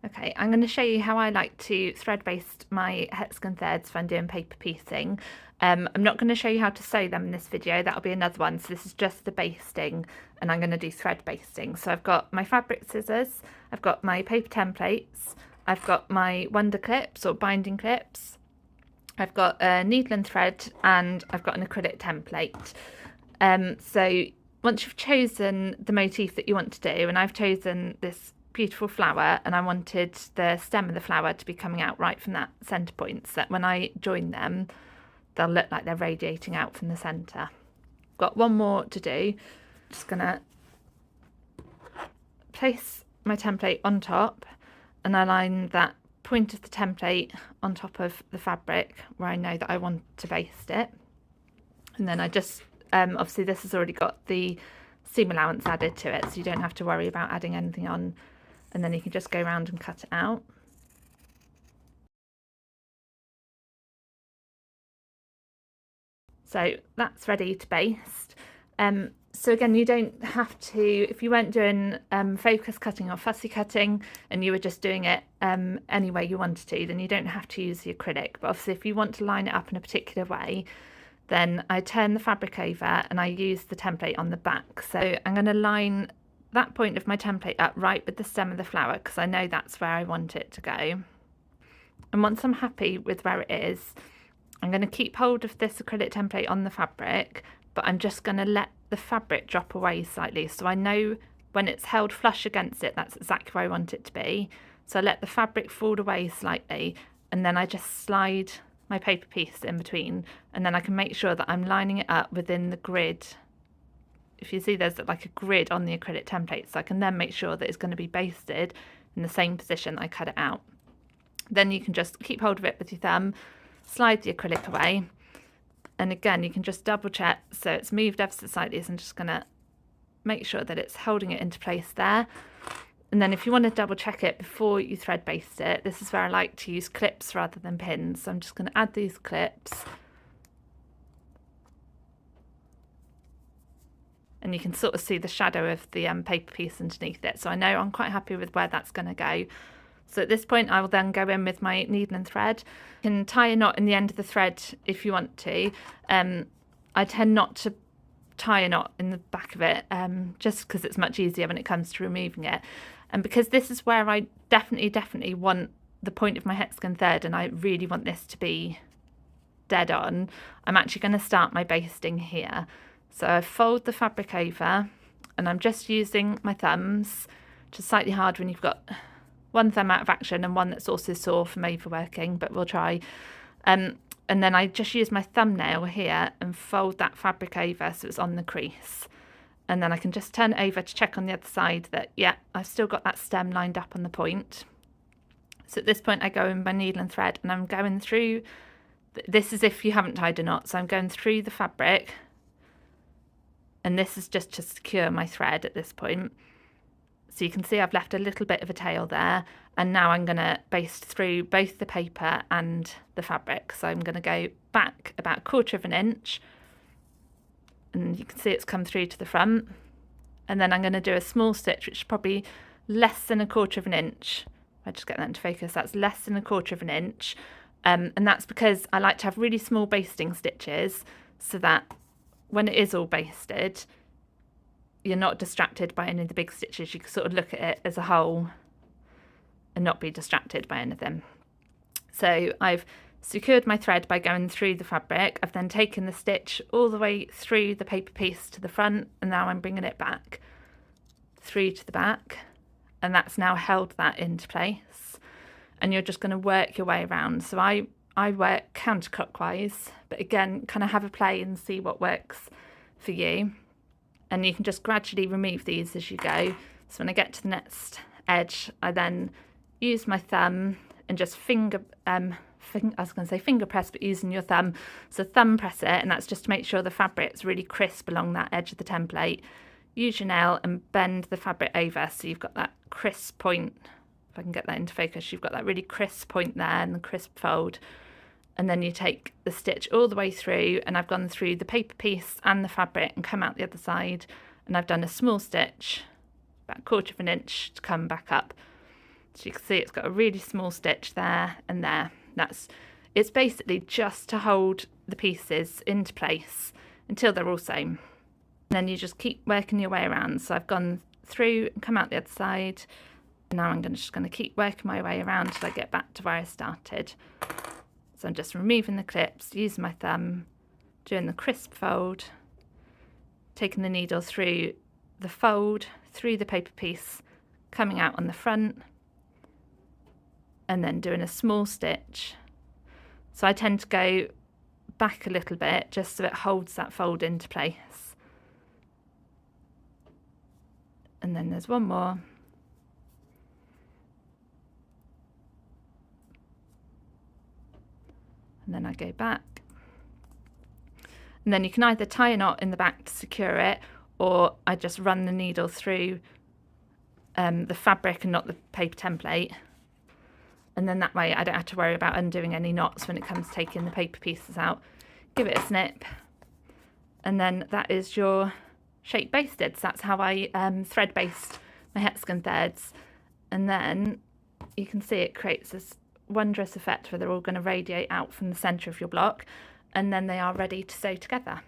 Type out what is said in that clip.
Okay, I'm going to show you how I like to thread baste my hexagon threads if I'm doing paper piecing. I'm not going to show you how to sew them in this video, that'll be another one. So this is just the basting, and I'm going to do thread basting. So I've got my fabric scissors, I've got my paper templates, I've got my wonder clips or binding clips, I've got a needle and thread, and I've got an acrylic template. So once you've chosen the motif that you want to do, and I've chosen this beautiful flower, and I wanted the stem of the flower to be coming out right from that centre point, so that when I join them they'll look like they're radiating out from the centre. Got one more to do. Just gonna place my template on top and align that point of the template on top of the fabric where I know that I want to baste it, and then I just obviously this has already got the seam allowance added to it, so you don't have to worry about adding anything on, and then you can just go around and cut it out. So that's ready to baste. So again, you don't have to, if you weren't doing focus cutting or fussy cutting and you were just doing it any way you wanted to, then you don't have to use the acrylic. But obviously if you want to line it up in a particular way, then I turn the fabric over and I use the template on the back. So I'm going to line that point of my template up right with the stem of the flower, because I know that's where I want it to go. And once I'm happy with where it is, I'm going to keep hold of this acrylic template on the fabric, but I'm just going to let the fabric drop away slightly, so I know when it's held flush against it, that's exactly where I want it to be. So I let the fabric fall away slightly, and then I just slide my paper piece in between, and then I can make sure that I'm lining it up within the grid. If you see, there's like a grid on the acrylic template, so I can then make sure that it's going to be basted in the same position that I cut it out. Then you can just keep hold of it with your thumb, slide the acrylic away, and again you can just double check so it's moved ever so slightly. So I'm just going to make sure that it's holding it into place there. And then if you want to double check it before you thread baste it, this is where I like to use clips rather than pins. So I'm just going to add these clips, and you can sort of see the shadow of the paper piece underneath it. So I know I'm quite happy with where that's going to go. So at this point I will then go in with my needle and thread. You can tie a knot in the end of the thread if you want to. I tend not to tie a knot in the back of it, just because it's much easier when it comes to removing it. And because this is where I definitely want the point of my hexagon thread, and I really want this to be dead on, I'm actually going to start my basting here. So I fold the fabric over, and I'm just using my thumbs, which is slightly hard when you've got one thumb out of action and one that's also sore from overworking, but we'll try. And then I just use my thumbnail here and fold that fabric over so it's on the crease. And then I can just turn it over to check on the other side that, yeah, I've still got that stem lined up on the point. So at this point I go in my needle and thread, and I'm going through, this is if you haven't tied a knot, so I'm going through the fabric, and this is just to secure my thread at this point. So you can see I've left a little bit of a tail there, and now I'm going to baste through both the paper and the fabric. So I'm going to go back about 1/4 of an inch, and you can see it's come through to the front, and then I'm going to do a small stitch which is probably less than 1/4 of an inch. If I just get that into focus, that's less than 1/4 of an inch, and that's because I like to have really small basting stitches so that when it is all basted you're not distracted by any of the big stitches. You can sort of look at it as a whole and not be distracted by anything. So I've secured my thread by going through the fabric. I've then taken the stitch all the way through the paper piece to the front, and now I'm bringing it back through to the back, and that's now held that into place. And you're just going to work your way around. So I work counterclockwise, but again, kind of have a play and see what works for you. And you can just gradually remove these as you go. So when I get to the next edge, I then use my thumb and just finger press, but using your thumb. So thumb press it, and that's just to make sure the fabric's really crisp along that edge of the template. Use your nail and bend the fabric over so you've got that crisp point. If I can get that into focus, you've got that really crisp point there and the crisp fold. And then you take the stitch all the way through, and I've gone through the paper piece and the fabric and come out the other side, and I've done a small stitch about 1/4 of an inch to come back up. So you can see it's got a really small stitch there and there. It's basically just to hold the pieces into place until they're all sewn. And then you just keep working your way around. So I've gone through and come out the other side. And now I'm just going to keep working my way around till I get back to where I started. So I'm just removing the clips, using my thumb, doing the crisp fold, taking the needle through the fold, through the paper piece, coming out on the front, and then doing a small stitch. So I tend to go back a little bit just so it holds that fold into place. And then there's one more. And then I go back. And then you can either tie a knot in the back to secure it, or I just run the needle through the fabric and not the paper template. And then that way I don't have to worry about undoing any knots when it comes to taking the paper pieces out. Give it a snip. And then that is your shape basted. So that's how I thread baste my hexagon threads. And then you can see it creates this wondrous effect where they're all going to radiate out from the centre of your block, and then they are ready to sew together.